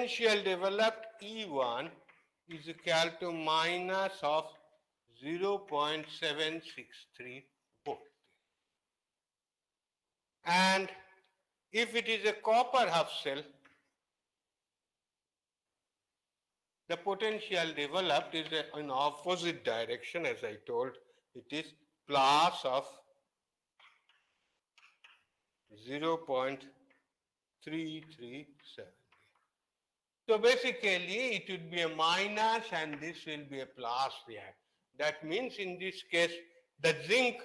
potential developed E1 is equal to minus of 0.763 volt. And if it is a copper half cell, the potential developed is in opposite direction, as I told, it is plus of 0.337. So basically it would be a minus and this will be a plus here. That means in this case the zinc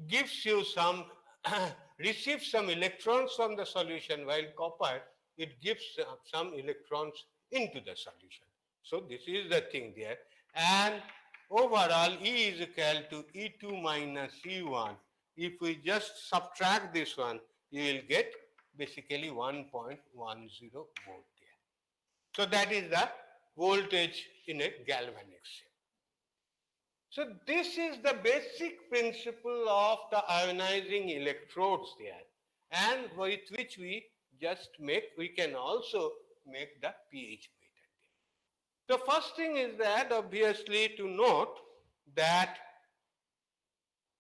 gives you some receives some electrons from the solution, while copper it gives some electrons into the solution. So this is the thing there, and overall E is equal to E2 minus E1. If we just subtract this one, you will get basically 1.10 volt there. So that is the voltage in a galvanic cell. So this is the basic principle of the ionizing electrodes there, and with which we can also make the pH meter there. The first thing is that obviously to note that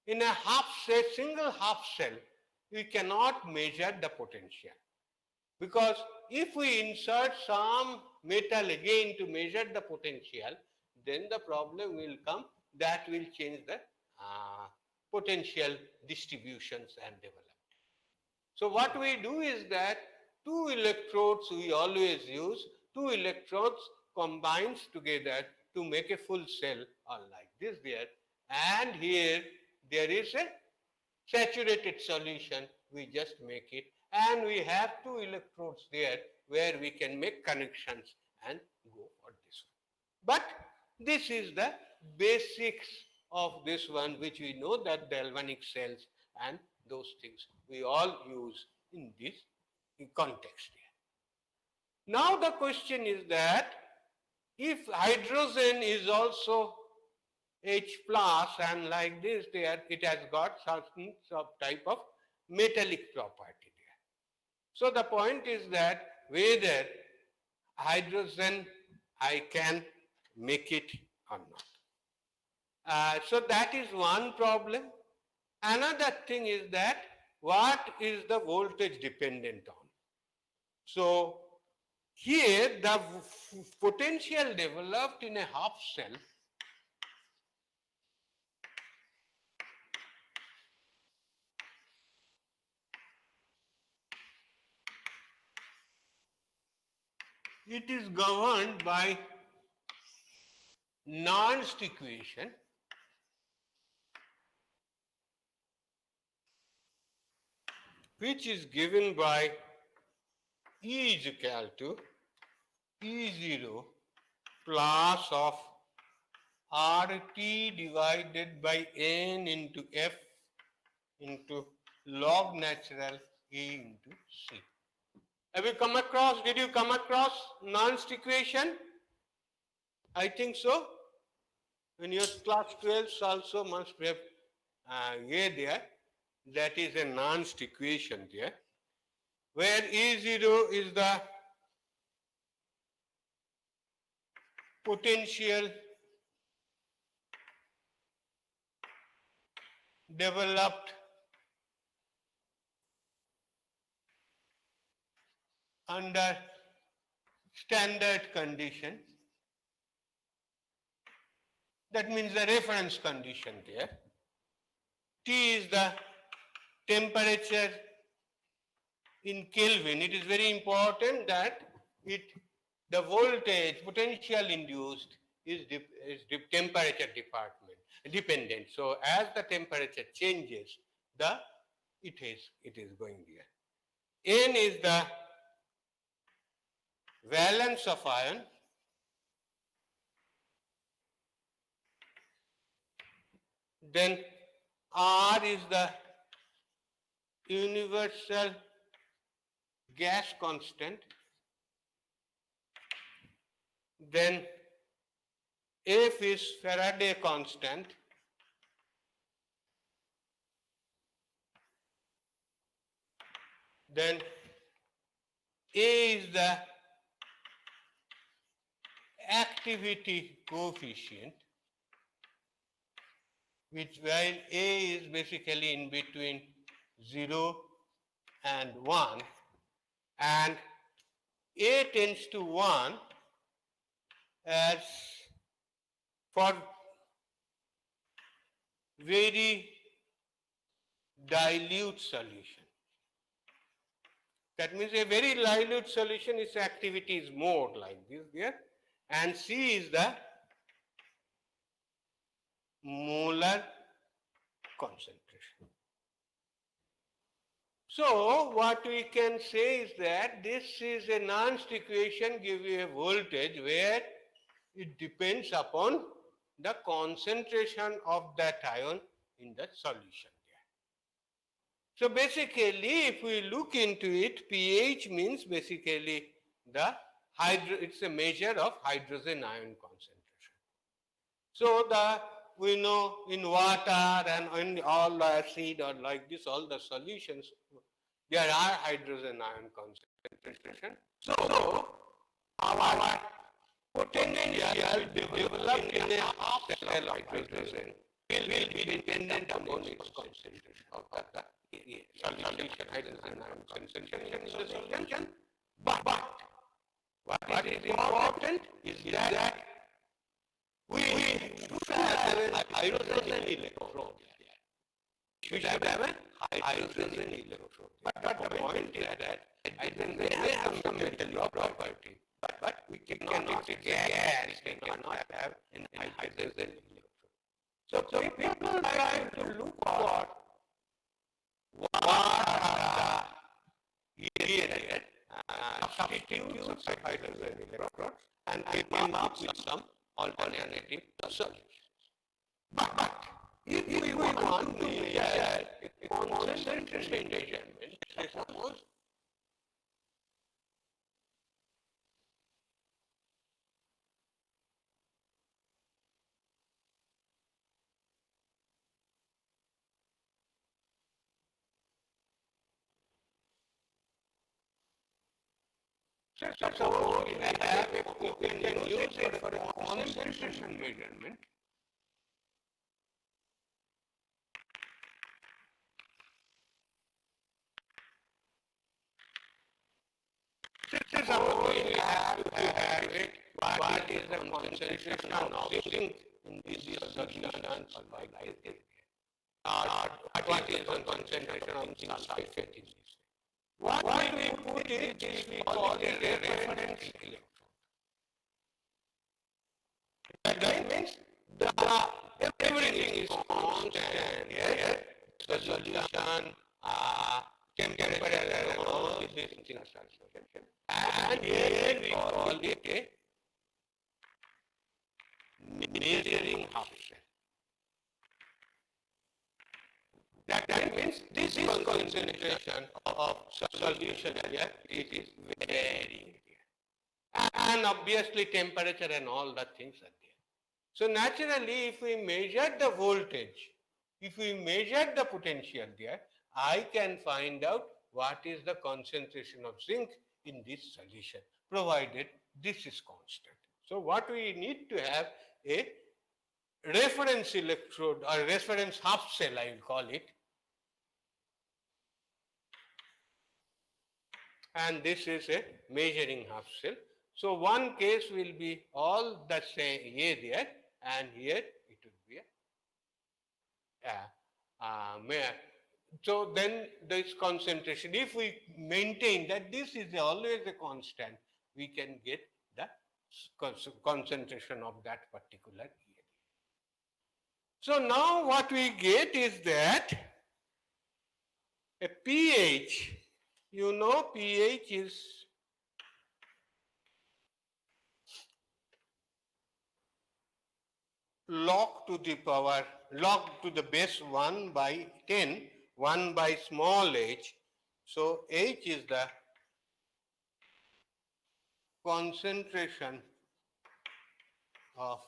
in a single half cell, we cannot measure the potential, because if we insert some metal again to measure the potential, then the problem will come that will change the potential distributions and development. So what we do is that two electrodes we always use, two electrodes combines together to make a full cell, or like this there, and here there is a saturated solution, we just make it, and we have two electrodes there where we can make connections and go for this one. But this is the basics of this one, which we know that the galvanic cells and those things we all use in this context here. Now the question is that if hydrogen is also H plus, and like this there it has got certain type of metallic property there. So the point is that whether hydrogen I can make it or not. So that is one problem. Another thing is that what is the voltage dependent on? So here the potential developed in a half cell it is governed by Nernst equation, which is given by E is equal to E0 plus of RT divided by N into F into log natural A into C. Did you come across Nernst equation? I think so. In your class 12 also must have A there. That is a Nernst equation there, where E0 is the potential developed under standard conditions. That means the reference condition there. T is the temperature in Kelvin. It is very important that the voltage potential induced is temperature dependent. So as the temperature changes, it is going there. N is the valence of ion. Then R is the universal gas constant. Then F is Faraday constant. Then A is the activity coefficient, which while A is basically in between 0 and 1, and A tends to 1 as for very dilute solution. That means a very dilute solution, its activity is more like this there, and C is the molar concentration. So what we can say is that this is a Nernst equation give you a voltage where it depends upon the concentration of that ion in the solution there. So basically, if we look into it, pH means basically it's a measure of hydrogen ion concentration. So we know in water and in all the acid or like this, all the solutions, there are hydrogen ion concentration. So our potential developed in a half cell of hydrogen will be dependent upon its concentration of the solution hydrogen ion concentration in the solution. But what is important is that we should have a hydrogen electrode. We should have a hydrogen electrode. But the point is that hydrogen may have some metal property, but we cannot say gas, we cannot have a hydrogen electrode. So people try to look for what are the substitutes of hydrogen electrodes and come up with some alternative solutions. But if we want to measure a concentration measurement, suppose suppose we have we can use it for a concentration measurement. Suppose we have to have it, what is the concentration of zinc in this solution like this? What is the concentration of zinc sulfate in this? What we put it is we call it a reference electrode. That means everything is constant here, the solution, temperature and all these things are constant. And here we call it a measuring half cell. That means this is concentration of solution here, it is very high. And obviously temperature and all the things are there. So naturally, if we measure the voltage, if we measure the potential there, I can find out what is the concentration of zinc in this solution, provided this is constant. So what we need to have a reference electrode or reference half cell, I will call it. And this is a measuring half cell. So one case will be all the same here there, and here it will be so then this concentration, if we maintain that this is always a constant, we can get the concentration of that particular area. So now what we get is that a pH, you know, pH is log to the base 1 by 10, 1 by small h. So H is the concentration of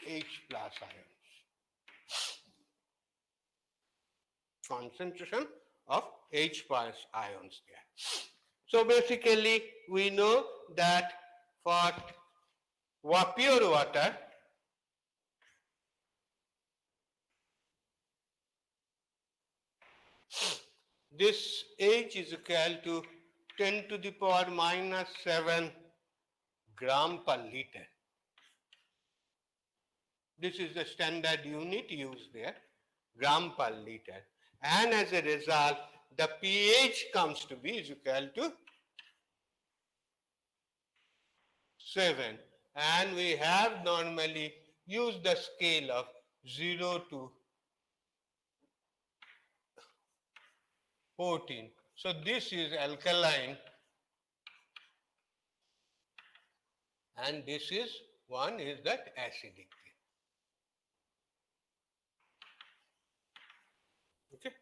H plus ions. Concentration of H plus ions there. So basically we know that for pure water, this H is equal to 10 to the power minus 7 gram per liter. This is the standard unit used there, gram per liter. And as a result, the pH comes to be is equal to 7. And we have normally used the scale of 0 to 14. So this is alkaline and this is one is that acidic. Okay.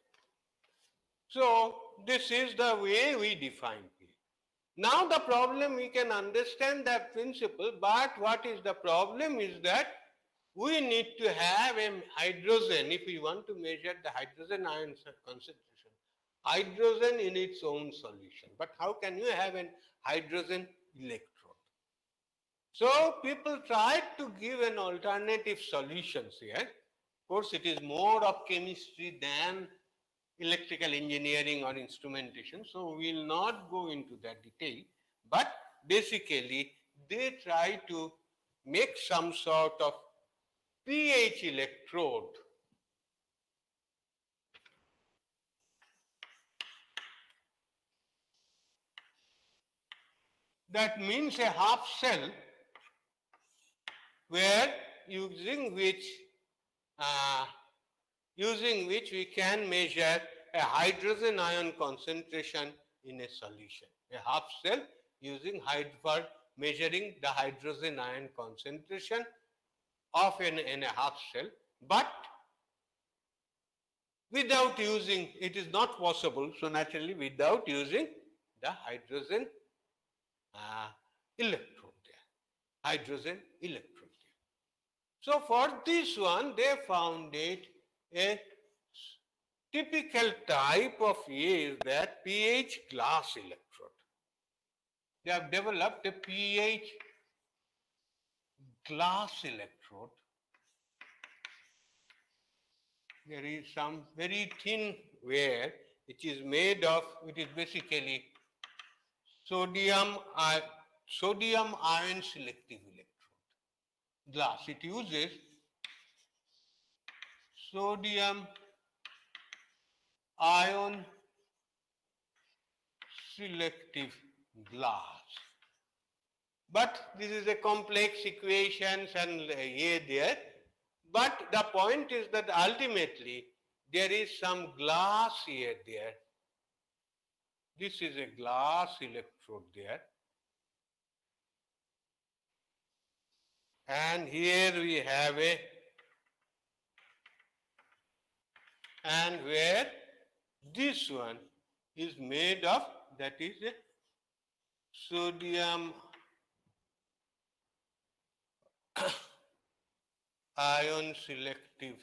So this is the way we define pH. Now the problem, we can understand that principle, but what is the problem is that we need to have a hydrogen if we want to measure the hydrogen ion concentration. Hydrogen in its own solution. But how can you have an hydrogen electrode? So people tried to give an alternative solutions here. Of course, it is more of chemistry than electrical engineering or instrumentation, so we will not go into that detail, but basically they try to make some sort of pH electrode. That means a half cell where using which we can measure a hydrogen ion concentration in a solution. A half cell using for measuring the hydrogen ion concentration of in a half cell, but without using, it is not possible, so naturally without using the hydrogen electrode there, hydrogen electrode there. So for this one, they found it a typical type of is that pH glass electrode. They have developed a pH glass electrode. There is some very thin wire which is made of, it is basically sodium ion selective electrode glass. It uses sodium ion selective glass. But this is a complex equations and here there. But the point is that ultimately there is some glass here there. This is a glass electrode there. And here we have a, and where this one is made of, that is a sodium ion selective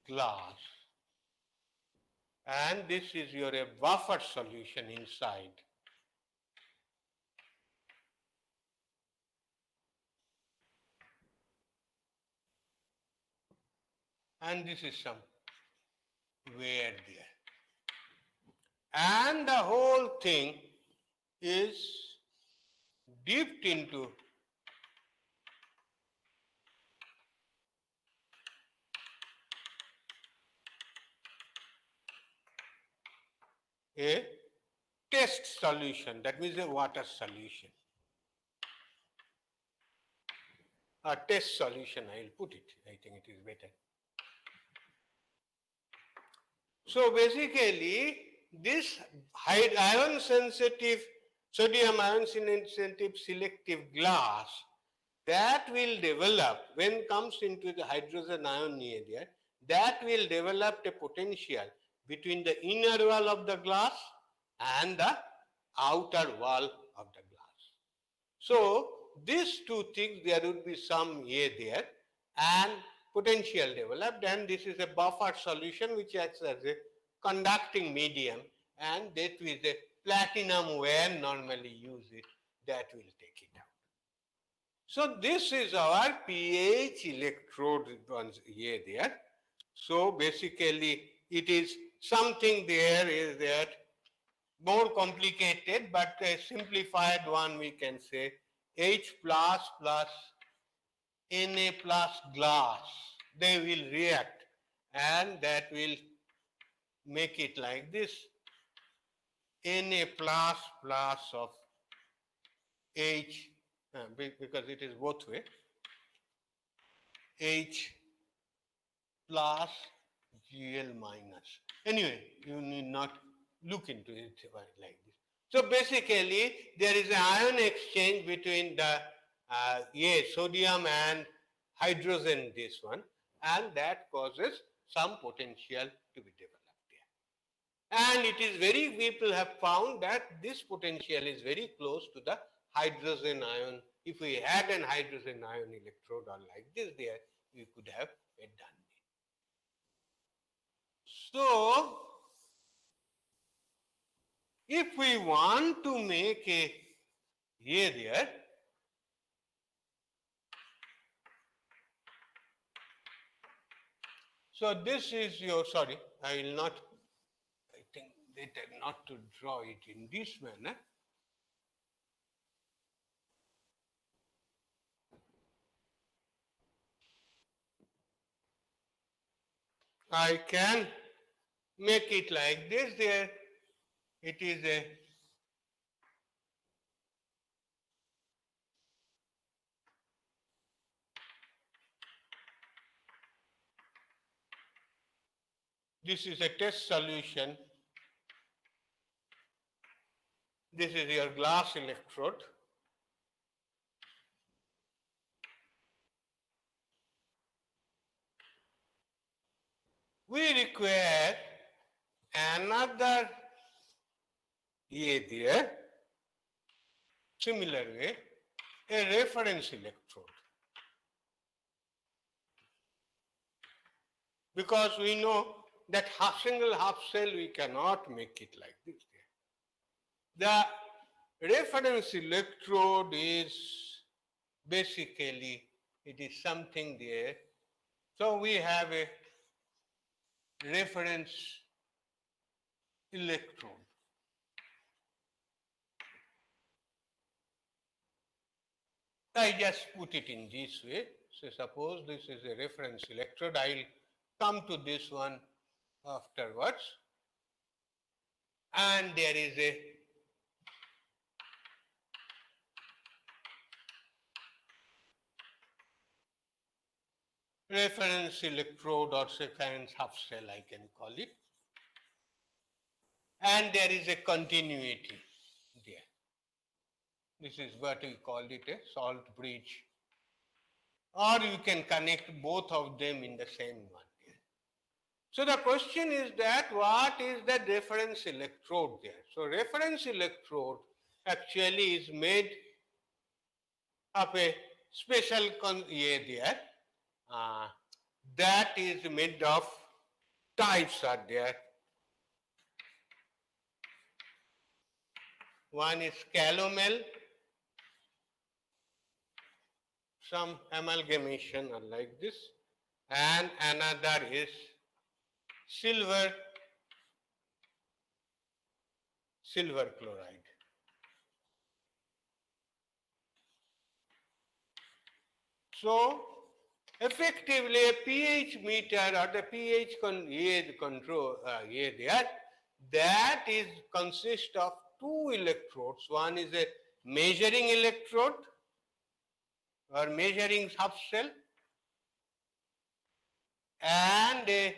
glass. And this is your a buffer solution inside. And this is some wear there. And the whole thing is dipped into a test solution, that means a water solution. A test solution, I will put it, I think it is better. So basically, this ion sensitive, sodium ion sensitive selective glass that will develop when comes into the hydrogen ion area, that will develop a potential between the inner wall of the glass and the outer wall of the glass. So these two things, there will be some here there and potential developed, and this is a buffer solution which acts as a conducting medium, and that is a platinum wire normally use it. that will take it out. So this is our pH electrode ones here there. So basically it is something there is that more complicated, but a simplified one we can say H plus Na plus glass, they will react and that will make it like this, Na plus of H, because it is both way, H plus Gl minus. Anyway, you need not look into it like this. So basically, there is an ion exchange between the sodium and hydrogen, this one, and that causes some potential to be developed here. And it is very, people have found that this potential is very close to the hydrogen ion. If we had an hydrogen ion electrode or like this there, we could have it done. So, if we want to make a there, so this is your, sorry, I will not, I think better not to draw it in this manner. I can make it like this there. It is a this is a test solution. This is your glass electrode. We require another there, similar way, a reference electrode. Because we know that single half cell we cannot make it like this. The reference electrode is basically, it is something there. So we have a reference electrode. I just put it in this way. So suppose this is a reference electrode. I will come to this one afterwards. And there is a reference electrode or reference half cell, I can call it. And there is a continuity there. This is what we call it a salt bridge. Or you can connect both of them in the same one. So the question is that what is the reference electrode there? So reference electrode actually is made of a special there. That is made of types are there. One is calomel, some amalgamation are like this, and another is silver chloride. So effectively a pH meter or the pH control there, that is consist of two electrodes. One is a measuring electrode or measuring subcell and a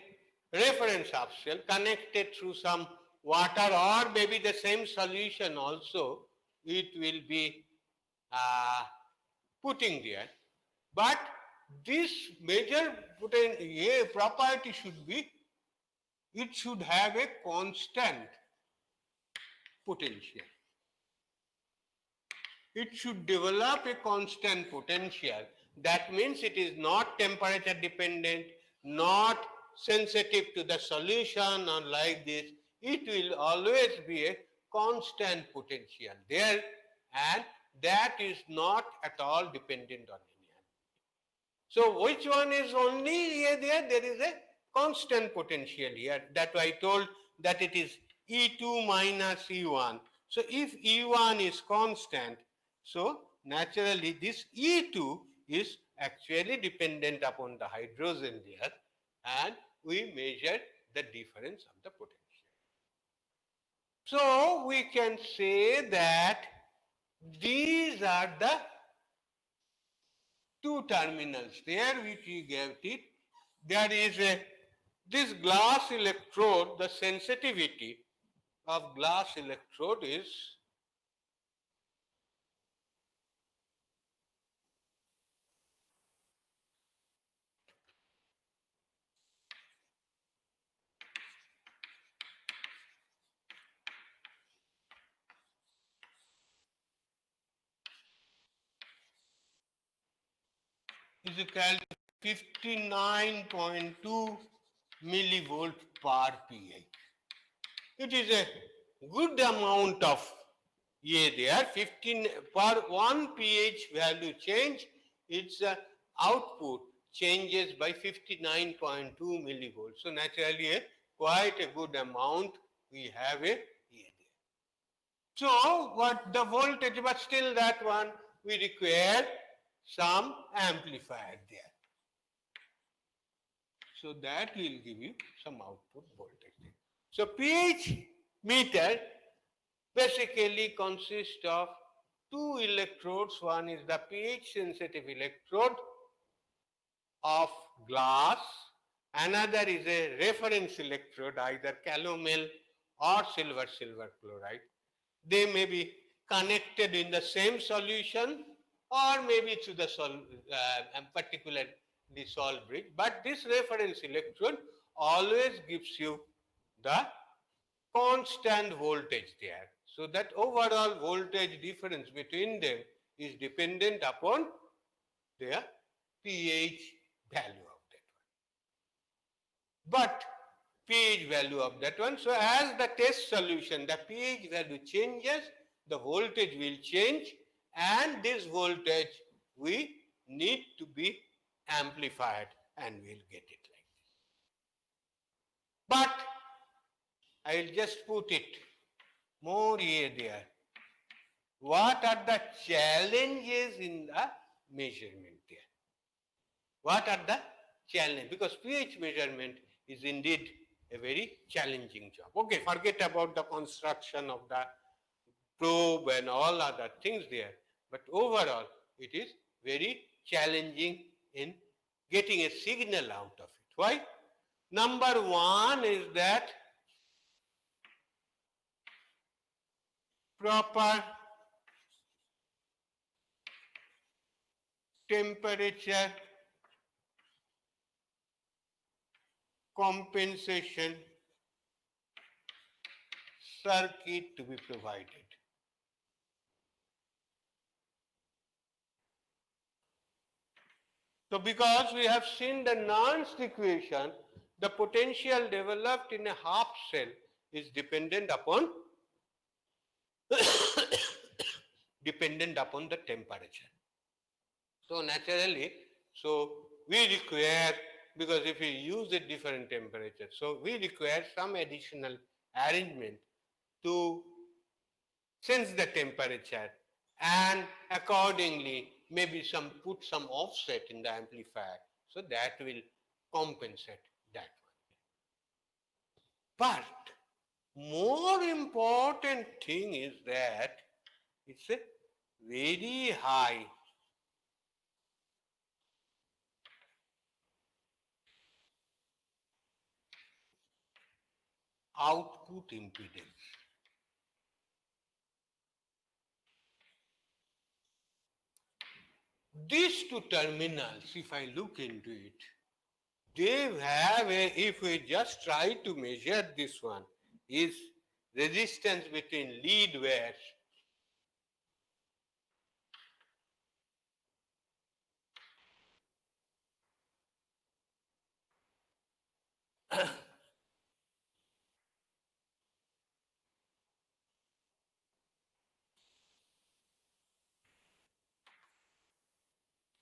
reference subcell connected through some water or maybe the same solution also it will be putting there. But this major property should be, it should have a constant potential. It should develop a constant potential. That means it is not temperature dependent, not sensitive to the solution or like this. It will always be a constant potential there, and that is not at all dependent on any other. So which one is only here? There is a constant potential here. That I told that it is E2 minus E1. So if E1 is constant, so naturally this E2 is actually dependent upon the hydrogen there, and we measure the difference of the potential. So we can say that these are the two terminals there which we gave it. There is this glass electrode, the sensitivity of glass electrode is equal to 59.2 millivolt per pH. It is a good amount of A there. 15 per 1 pH value change, its output changes by 59.2 millivolts. So naturally, quite a good amount we have a A there. So what the voltage, but still that one we require some amplifier there. So that will give you some output voltage. So pH meter basically consists of two electrodes. One is the pH sensitive electrode of glass. Another is a reference electrode, either calomel or silver chloride. They may be connected in the same solution or maybe to the particular salt bridge. But this reference electrode always gives you the constant voltage there. So that overall voltage difference between them is dependent upon their pH value of that one. But pH value of that one. So as the test solution, the pH value changes, the voltage will change, and this voltage we need to be amplified, and we'll get it like this. But I'll just put it more here there. What are the challenges in the measurement there? What are the challenges? Because pH measurement is indeed a very challenging job. Okay, forget about the construction of the probe and all other things there. But overall, it is very challenging in getting a signal out of it. Why? Number one is that proper temperature compensation circuit to be provided. So because we have seen the Nernst equation, the potential developed in a half cell is dependent upon dependent upon the temperature. So naturally, so we require, because if we use a different temperature, so we require some additional arrangement to sense the temperature, and accordingly maybe put some offset in the amplifier, so that will compensate that one. But more important thing is that it's a very high output impedance. These two terminals, if I look into it, they have if we just try to measure this one, is resistance between lead wires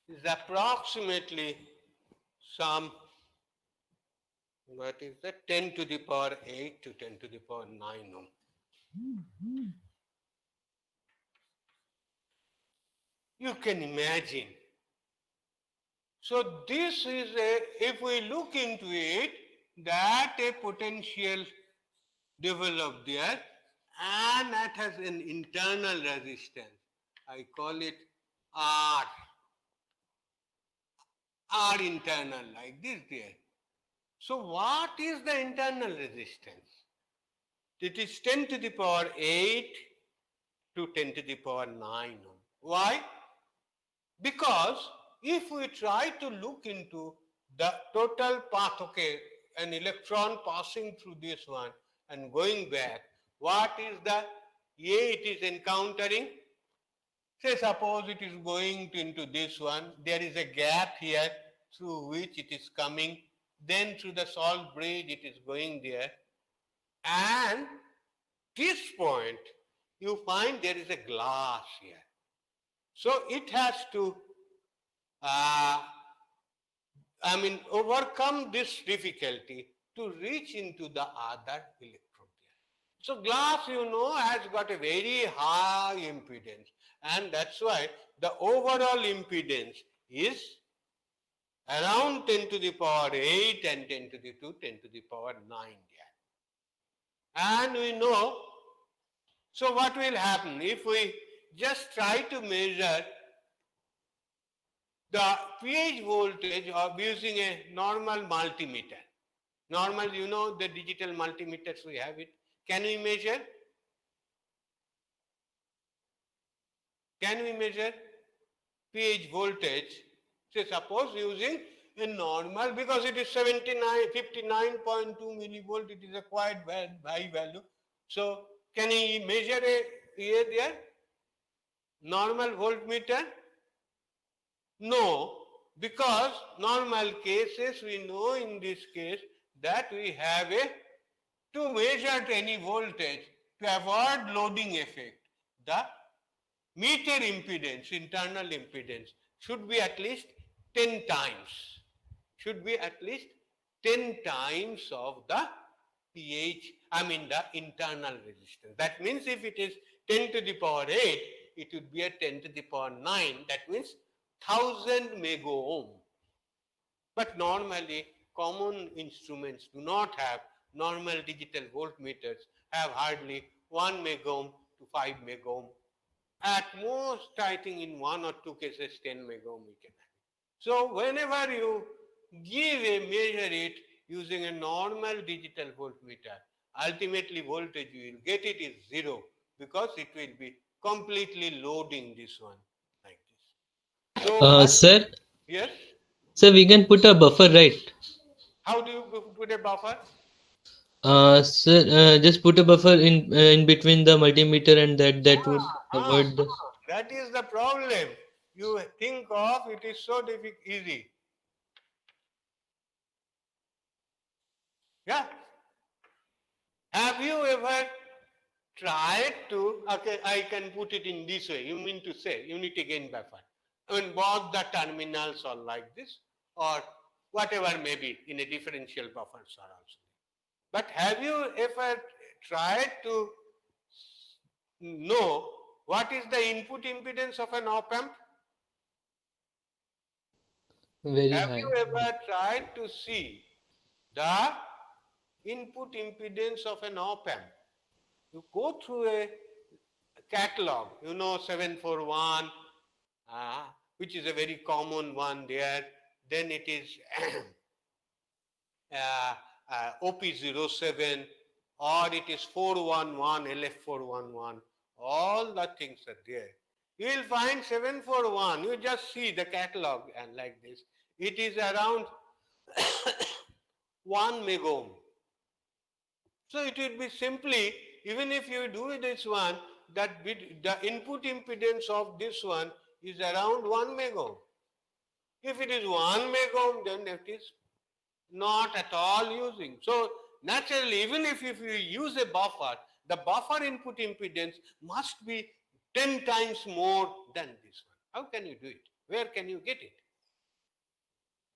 is approximately some, what is that, 10 to the power 8 to 10 to the power 9 ohm. You can imagine. So this is a, if we look into it, that a potential developed there and that has an internal resistance. I call it R. R internal like this there. So what is the internal resistance? It is 10 to the power 8 to 10 to the power 9 ohm. Why? Because if we try to look into the total path, okay, an electron passing through this one and going back, what is the A it is encountering? Say suppose it is going into this one, there is a gap here through which it is coming, then through the salt bridge it is going there, and this point you find there is a glass here. So it has to overcome this difficulty to reach into the other electrode there. So glass, has got a very high impedance, and that's why the overall impedance is around 10 to the power 8 and 10 to the 2, 10 to the power 9 there. And we know, so what will happen if we just try to measure the pH voltage of using a normal multimeter. Normal, the digital multimeters we have it. Can we measure? Can we measure pH voltage? Say suppose using a normal, because it is 59.2 millivolt, it is a quite high value. So can we measure a there? Normal voltmeter? No, because normal cases we know in this case that we have to measure any voltage to avoid loading effect. The meter impedance, internal impedance, should be at least 10 times. Should be at least 10 times of the pH, the internal resistance. That means if it is 10 to the power 8, it would be a 10 to the power 9. That means 1000 mega ohm. But normally, common instruments do not have, normal digital voltmeters have hardly 1 mega ohm to 5 mega ohm. At most, I think in one or two cases, 10 mega ohm we can have. So whenever you give a measure it using a normal digital voltmeter, ultimately voltage you will get it is 0, because it will be completely loading this one like this. So Sir, yes, sir, we can put a buffer, right? how do you put a buffer? Sir, just put a buffer in between the multimeter and that would Ah, avoid the. that is the problem. You think of it is so easy. Yeah. Have you ever tried to, okay, I can put it in this way. You mean to say unity gain buffer. Both the terminals are like this, or whatever may be in a differential buffers are also. But have you ever tried to know what is the input impedance of an op amp? Very Have high. you ever tried to see the input impedance of an op amp? You go through a catalog, 741, which is a very common one there. Then it is OP07, or it is 411, LF411. All the things are there. You will find 741. You just see the catalog and like this. It is around 1 mega ohm. So it will be simply, even if you do this one, that the input impedance of this one is around 1 mega ohm. If it is 1 mega ohm, then it is not at all using. So naturally, even if you use a buffer, the buffer input impedance must be 10 times more than this one. How can you do it? Where can you get it?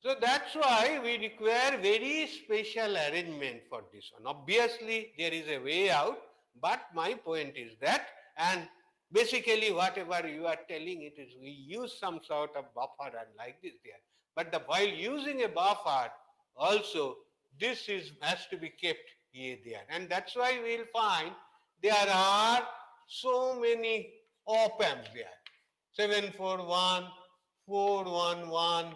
So that's why we require very special arrangement for this one. Obviously, there is a way out, but my point is that, and basically whatever you are telling it is we use some sort of buffer and like this there. But while using a buffer, also this is has to be kept here there. And that's why we'll find there are so many op amps there. 741, 411,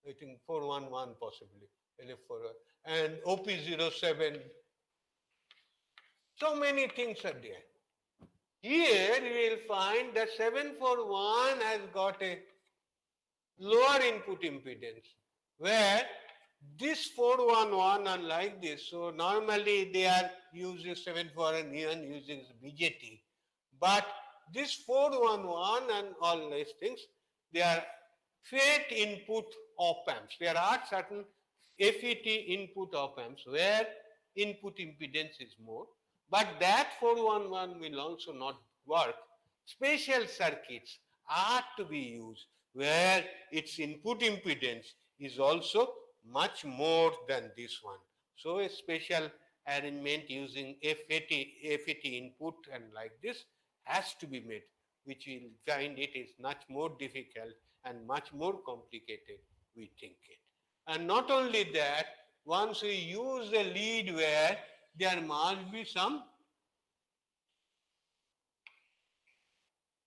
I think 411 possibly, LF4, and OP07. So many things are there. Here you will find that 741 has got a lower input impedance, where this 411 are like this. So normally they are using 741 using BJT, but this 411 and all these things, they are FET input op amps. There are certain FET input op amps where input impedance is more, but that 411 will also not work. Special circuits are to be used where its input impedance is also much more than this one. So a special arrangement using FET input and like this has to be made, which will find it is much more difficult and much more complicated, we think it. And not only that, once we use a lead where there must be some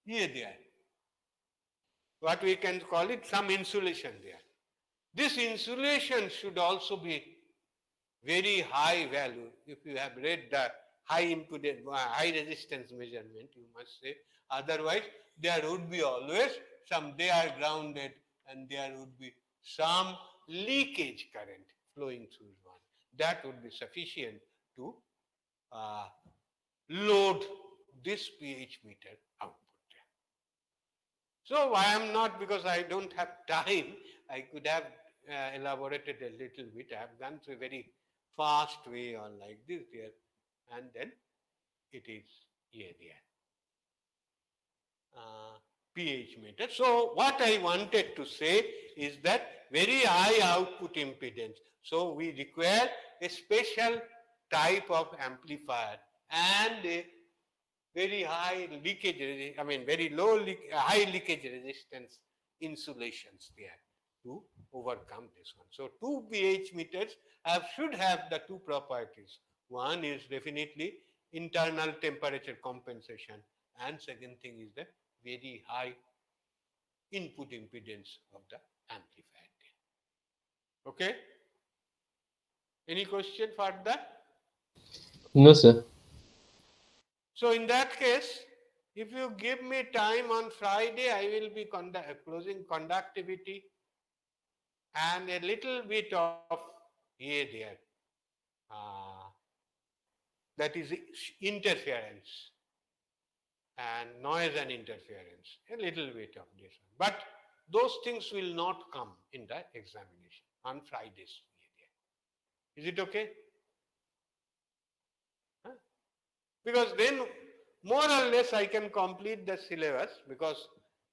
here there, what we can call it, some insulation there. This insulation should also be very high value. If you have read the high impedance, high resistance measurement, you must say. Otherwise, there would be always some, they are grounded and there would be some leakage current flowing through one. That would be sufficient to load this pH meter output. So I am not, because I don't have time, I could have elaborated a little bit. I have gone through a very fast way on like this there, and then it is here there. pH meter. So what I wanted to say is that very high output impedance. So we require a special type of amplifier and a very high leakage, very high leakage resistance insulations there to overcome this one. So two pH meters should have the two properties. One is definitely internal temperature compensation, and second thing is the very high input impedance of the amplifier. Okay? Any question for that? No, sir. So in that case, if you give me time on Friday, I will be closing conductivity and a little bit of here there. That is interference and noise and interference. A little bit of this one. But those things will not come in the examination on Fridays. Is it okay? Because then more or less I can complete the syllabus, because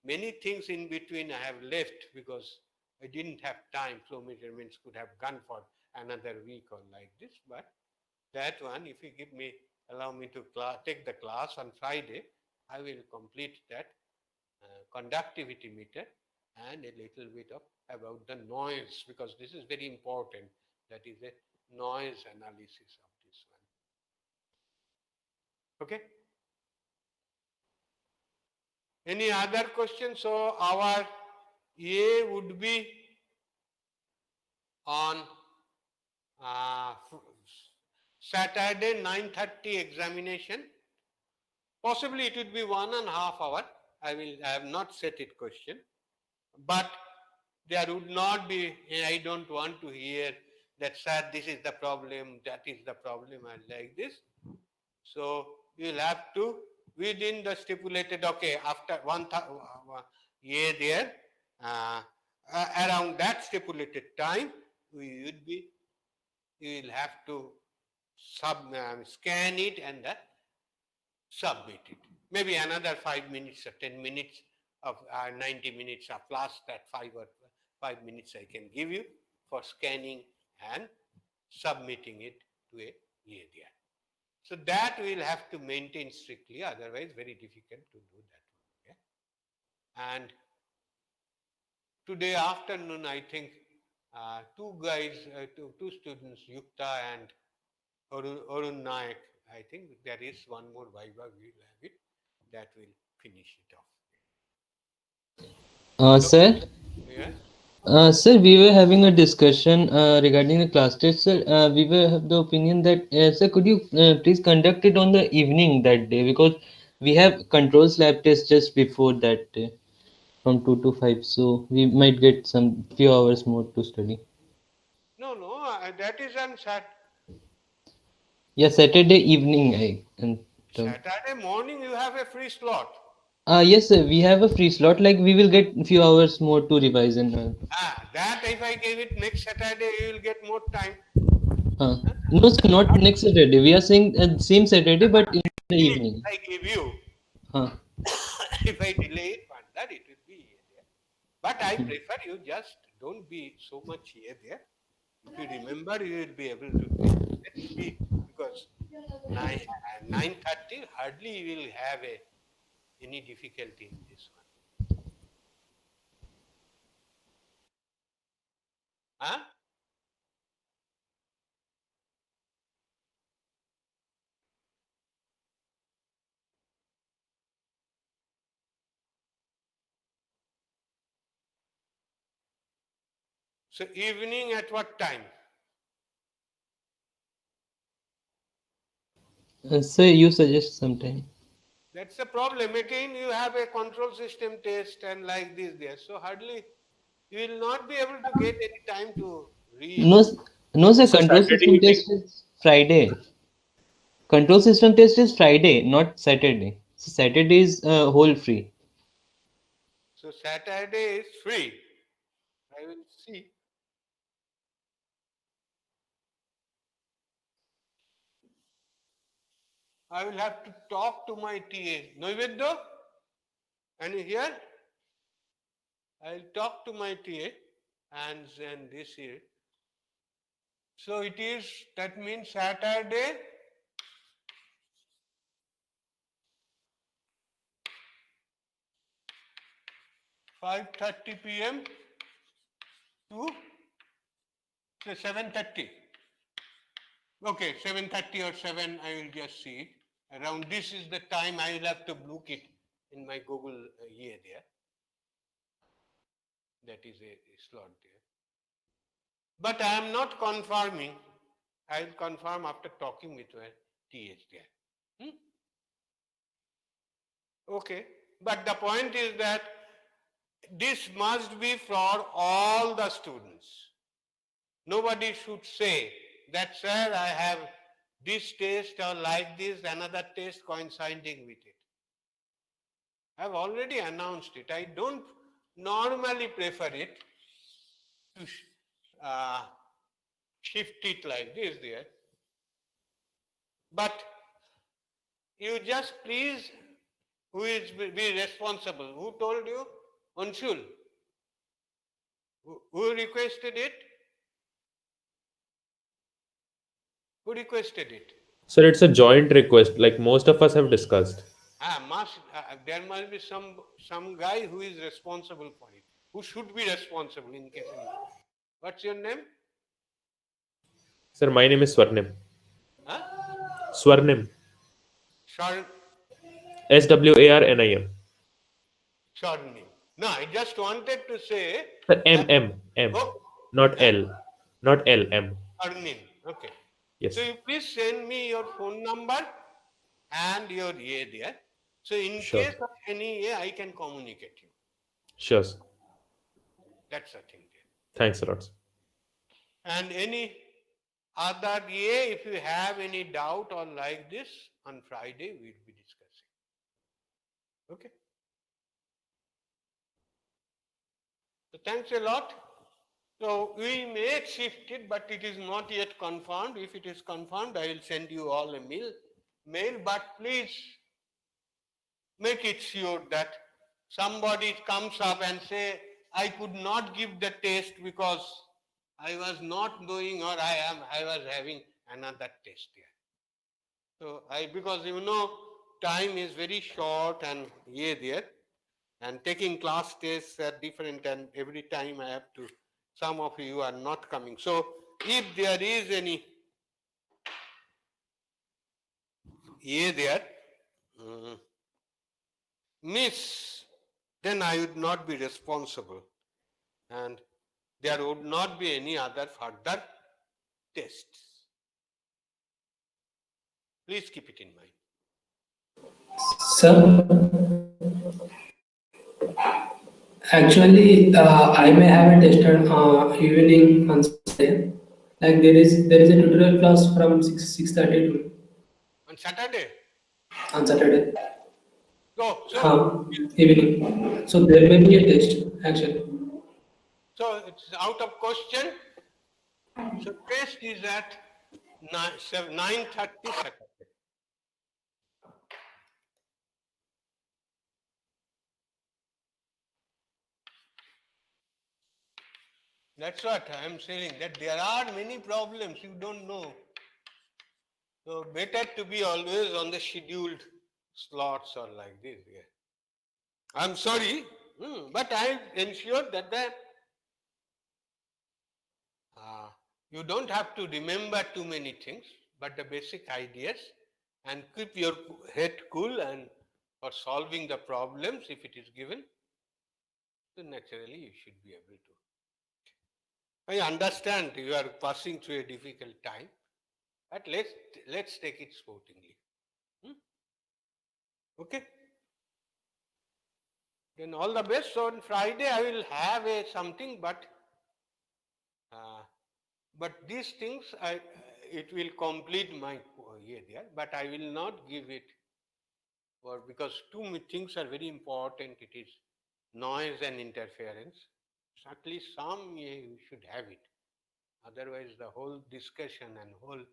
many things in between I have left because I didn't have time. Flow measurements could have gone for another week or like this, but that one, if you allow me to take the class on Friday, I will complete that conductivity meter and a little bit of about the noise, because this is very important. That is a noise analysis of this one. Okay? Any other questions? So our A would be on Saturday 9:30 examination. Possibly it would be 1.5 hours. I have not set it question, but there would not be. I don't want to hear that, sir, this is the problem, that is the problem, and like this. So you will have to, within the stipulated, okay, after 1 year there, around that stipulated time, you will have to scan it and submit it. Maybe another 5 minutes or 10 minutes of 90 minutes of plus that 5 minutes I can give you for scanning and submitting it to a area. So that we'll have to maintain strictly, otherwise very difficult to do that. Okay? And today afternoon, I think two guys, two students, Yukta and Arun Naik, I think there is one more Viva, we'll have it, that will finish it off. So, Sir, yes. sir, we were having a discussion regarding the class test, sir. We were have the opinion that, sir, could you please conduct it on the evening that day, because we have controls lab test just before that day from 2 to 5, so we might get some few hours more to study. No, no, that is on Yeah, Saturday evening, I can tell. Saturday morning. You have a free slot. Yes, sir, we have a free slot. Like we will get few hours more to revise and That if I give it next Saturday, you will get more time. no, sir, not next Saturday. We are saying same Saturday, but in the evening. I give you. Huh. If I delay it further, it will be here there. But I prefer you just don't be so much here there. If you remember, you will be able to do it. Let's see, because 9:30 hardly you will have any difficulty in this one. Huh? So evening at what time? Sir, you suggest sometime. That's the problem. Again, you have a control system test and like this there. So hardly you will not be able to get any time to read. No, no, sir. So Control Saturday system evening. test is Friday. Control system test is Friday, not Saturday. So Saturday is whole free. So Saturday is free. I will see. I will have to talk to my TA. Noiveddo? And here, I'll talk to my TA and then this here. So it is, that means Saturday, 5:30 p.m. to 7:30. Okay, 7:30 or 7, I will just see. Around this is the time I will have to book it in my Google year there. That is a slot there. But I am not confirming. I will confirm after talking with my TH there. Okay. But the point is that this must be for all the students. Nobody should say that, sir, I have this test or like this, another test coinciding with it. I have already announced it. I don't normally prefer it to shift it like this there. But you just please, who is be responsible? Who told you? Anshul. Who requested it? Who requested it? Sir, it's a joint request, like most of us have discussed. There must be some guy who is responsible for it. Who should be responsible in case of. What's your name? Sir, my name is Swarnim. Huh? Swarnim. Shar Swarnim. Sharni. No, I just wanted to say Sir, that. M. Oh, Not L. Not L, M. Sharnin. Okay. Yes. So you please send me your phone number and your year there. So in Sure. case of any year, I can communicate you. Sure, sir. That's the thing there. Thanks a lot, sir. And any other year, if you have any doubt or like this, on Friday we'll be discussing. Okay. So thanks a lot. So we may shift it, but it is not yet confirmed. If it is confirmed, I will send you all a mail. But please make it sure that somebody comes up and say, I could not give the test because I was not doing, or I was having another test here. So because time is very short and there, and taking class tests are different, and every time I have to, some of you are not coming. So if there is any there, miss, then I would not be responsible, and there would not be any other further tests. Please keep it in mind. Sir, actually, I may have a test on evening on Saturday. Like there is a tutorial class from 6:30 to On Saturday, on Saturday. so Evening. So there may be a test actually. it's out of question. So test is at 9:30 Saturday. That's what I am saying, that there are many problems you don't know. So better to be always on the scheduled slots or like this. Yeah. I'm sorry, but I ensure that you don't have to remember too many things, but the basic ideas, and keep your head cool, and for solving the problems, if it is given, then naturally you should be able to. I understand you are passing through a difficult time, but let's take it sportingly. Okay? Then all the best. So on Friday I will have something, but these things it will complete my year there, but I will not give it, or because two things are very important. It is noise and interference. So at least some you should have it. Otherwise, the whole discussion and whole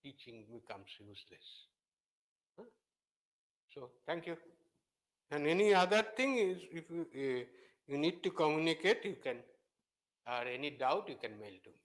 teaching becomes useless. Huh? So thank you. And any other thing is, if you need to communicate, you can, or any doubt, you can mail to me.